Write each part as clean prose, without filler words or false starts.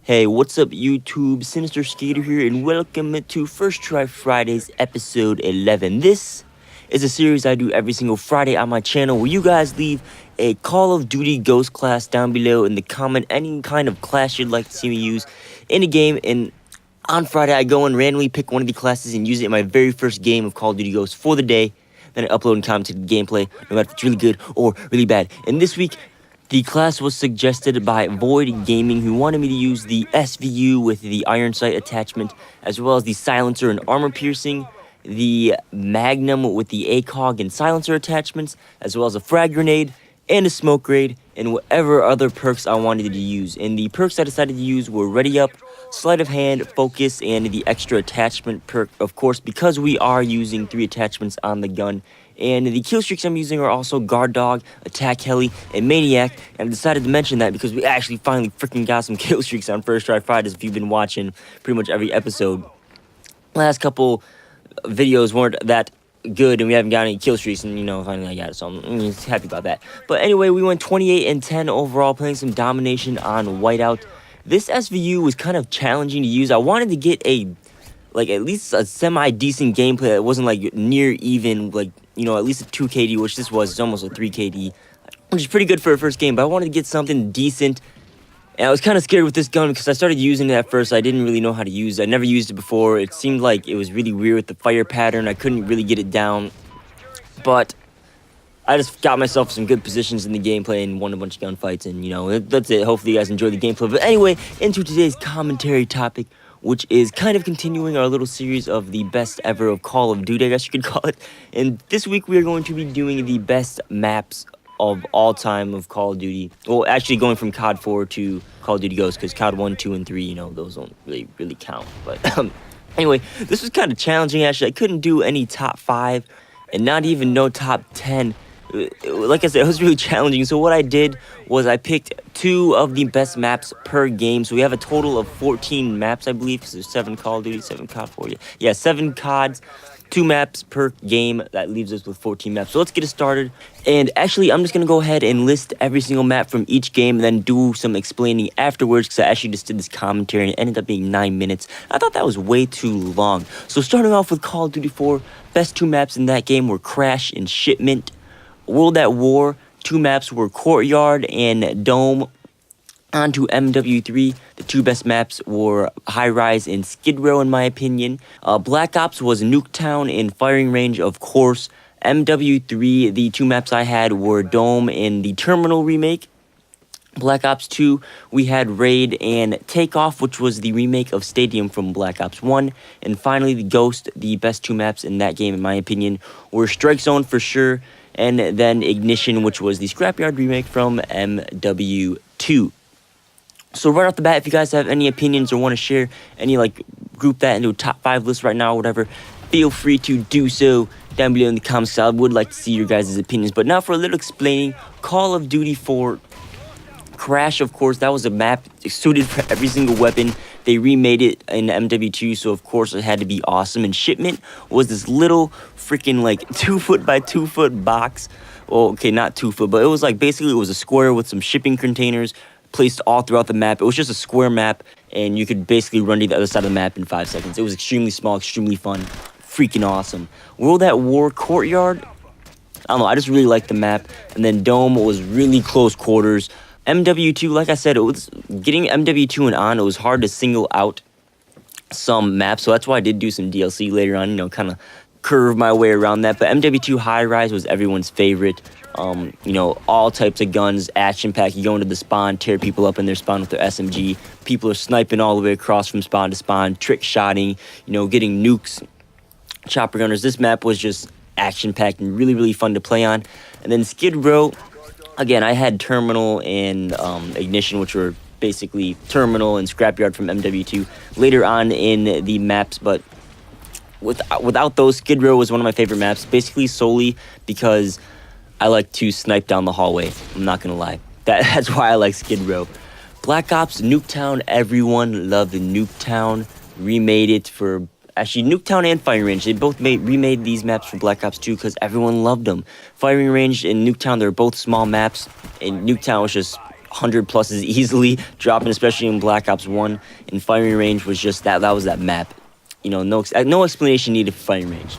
Hey, what's up YouTube? Sinister Skater here, and welcome to First Try Fridays episode 11. This is a series I do every single Friday on my channel where you guys leave a Call of Duty Ghost class down below in the comment, any kind of class you'd like to see me use in a game, and on Friday I go and randomly pick one of the classes and use it in my very first game of Call of Duty Ghost for the day. Then I upload and comment to the gameplay, no matter if it's really good or really bad. And this week, the class was suggested by Void Gaming, who wanted me to use the SVU with the iron sight attachment, as well as the silencer and armor piercing, the Magnum with the ACOG and silencer attachments, as well as a frag grenade and a smoke grenade, and whatever other perks I wanted to use. And the perks I decided to use were Ready Up, Sleight of Hand, Focus, and the extra attachment perk, of course, because we are using 3 attachments on the gun. And the kill streaks I'm using are also Guard Dog, Attack Heli, and Maniac. And I decided to mention that because we actually finally freaking got some kill streaks on First Try Fridays if you've been watching pretty much every episode. Last couple videos weren't that good and we haven't got any kill streaks, and finally I got it, so I'm happy about that. But anyway, we went 28-10 overall, playing some domination on Whiteout. This SVU was kind of challenging to use. I wanted to get at least a semi-decent gameplay that wasn't near even, at least a 2 KD, which this was. It's almost a 3 KD, which is pretty good for a first game, but I wanted to get something decent. And I was kind of scared with this gun because I started using it at first. I didn't really know how to use it. I never used it before. It seemed like it was really weird with the fire pattern. I couldn't really get it down. But I just got myself some good positions in the gameplay and won a bunch of gunfights. And, that's it. Hopefully you guys enjoy the gameplay. But anyway, into today's commentary topic, which is kind of continuing our little series of the best ever of Call of Duty, I guess you could call it. And this week we are going to be doing the best maps of all time of Call of Duty. Well, actually going from CoD 4 to Call of Duty Ghost, because CoD 1, 2, and 3, those don't really count. But anyway, this was kind of challenging, actually. I couldn't do any top 5 and not even no top 10. Like I said, it was really challenging. So what I did was I picked 2 of the best maps per game. So we have a total of 14 maps, I believe, because there's 7 Call of Duty, 7 CoD 4. Yeah, 7 CoDs, 2 maps per game. That leaves us with 14 maps. So let's get it started. And actually, I'm just going to go ahead and list every single map from each game and then do some explaining afterwards, because I actually just did this commentary and it ended up being 9 minutes. I thought that was way too long. So starting off with Call of Duty 4, best 2 maps in that game were Crash and Shipment. World at War, 2 maps were Courtyard and Dome. On to MW3, the 2 best maps were High Rise and Skid Row, in my opinion. Black Ops was Nuketown and Firing Range, of course. MW3, the 2 maps I had were Dome and the Terminal remake. Black Ops 2, we had Raid and Takeoff, which was the remake of Stadium from Black Ops 1. And finally, the Ghost, the best 2 maps in that game, in my opinion, were Strike Zone for sure, and then Ignition, which was the Scrapyard remake from MW2. So right off the bat, if you guys have any opinions or want to share any, group that into a top 5 list right now or whatever, feel free to do so down below in the comments. I would like to see your guys' opinions. But now for a little explaining, Call of Duty 4 Crash, of course, that was a map suited for every single weapon. They remade it in MW2, so of course it had to be awesome. And Shipment was this little freaking 2 foot by 2 foot box. Well, okay, not 2 foot, but it was basically it was a square with some shipping containers placed all throughout the map. It was just a square map, and you could basically run to the other side of the map in 5 seconds. It was extremely small, extremely fun, freaking awesome. World at War Courtyard, I don't know, I just really liked the map. And then Dome was really close quarters. MW2, like I said, it was getting MW2 and on, it was hard to single out some maps, so that's why I did do some DLC later on, kind of curve my way around that. But MW2 High Rise was everyone's favorite. All types of guns, action pack. You go into the spawn, tear people up in their spawn with their SMG. People are sniping all the way across from spawn to spawn, trick shotting, getting nukes, chopper gunners. This map was just action packed and really, really fun to play on. And then Skid Row, again, I had Terminal and Ignition, which were basically Terminal and Scrapyard from MW2 later on in the maps, but without those, Skid Row was one of my favorite maps, basically solely because I like to snipe down the hallway. I'm not gonna lie. That's why I like Skid Row. Black Ops, Nuketown, everyone loved Nuketown. Remade it for, actually, Nuketown and Firing Range. They both remade these maps for Black Ops 2 because everyone loved them. Firing Range and Nuketown, they're both small maps, and Nuketown was just 100 pluses easily, dropping especially in Black Ops 1. And firing range was just that was that map. You know, no explanation needed for firing range.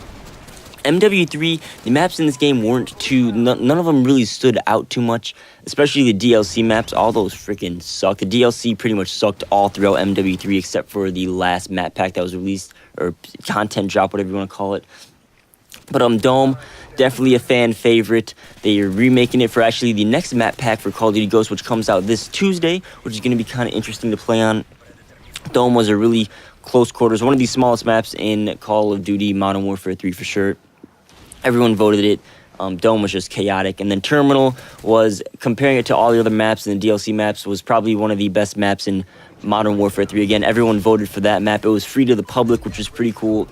MW3, the maps in this game weren't none of them really stood out too much, especially the DLC maps. All those freaking sucked. The DLC pretty much sucked all throughout MW3 except for the last map pack that was released, or content drop, whatever you want to call it. But Dome, definitely a fan favorite. They are remaking it for actually the next map pack for Call of Duty Ghosts, which comes out this Tuesday, which is going to be kind of interesting to play on. Dome was a really close quarters, one of the smallest maps in Call of Duty Modern Warfare 3 for sure. Everyone voted it. Dome was just chaotic. And then Terminal was, comparing it to all the other maps and the DLC maps, was probably one of the best maps in Modern Warfare 3. Again, everyone voted for that map. It was free to the public, which was pretty cool.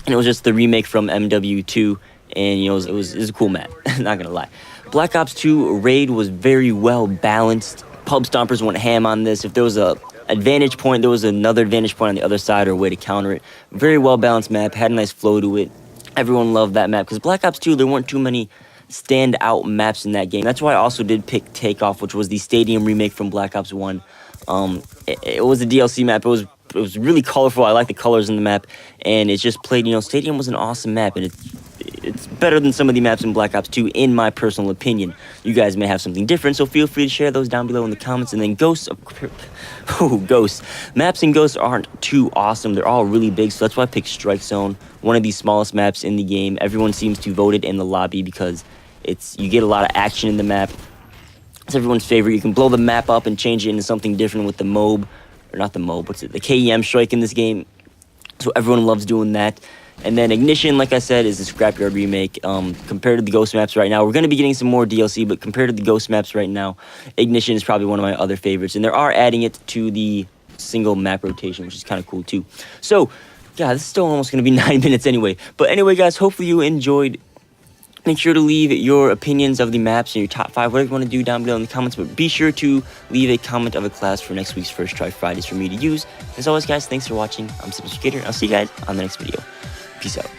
And it was just the remake from MW2. And, you know, it was a cool map. Not going to lie. Black Ops 2 Raid was very well balanced. Pub Stompers went ham on this. If there was a advantage point, there was another advantage point on the other side or a way to counter it. Very well balanced map. Had a nice flow to it. Everyone loved that map because Black Ops 2, there weren't too many standout maps in that game. That's why I also did pick Takeoff, which was the stadium remake from Black Ops 1. It was a DLC map. It was really colorful. I like the colors in the map, and it just played. You know, Stadium was an awesome map, and it's better than some of the maps in Black Ops 2, in my personal opinion. You guys may have something different, so feel free to share those down below in the comments. And then Ghosts, Ghosts. Maps in Ghosts aren't too awesome. They're all really big, so that's why I picked Strike Zone, one of the smallest maps in the game. Everyone seems to vote it in the lobby because you get a lot of action in the map. It's everyone's favorite. You can blow the map up and change it into something different with the MOB, or not the MOB, the KEM strike in this game. So everyone loves doing that. And then Ignition, like I said, is a Scrapyard remake. Compared to the Ghost maps right now, we're going to be getting some more DLC, but compared to the Ghost maps right now, Ignition is probably one of my other favorites. And they are adding it to the single map rotation, which is kind of cool too. So, yeah, this is still almost going to be 9 minutes anyway. But anyway, guys, hopefully you enjoyed. Make sure to leave your opinions of the maps and your top 5, whatever you want to do down below in the comments. But be sure to leave a comment of a class for next week's First Try Fridays for me to use. As always, guys, thanks for watching. I'm Mr. Skater, and I'll see you guys on the next video. Peace out.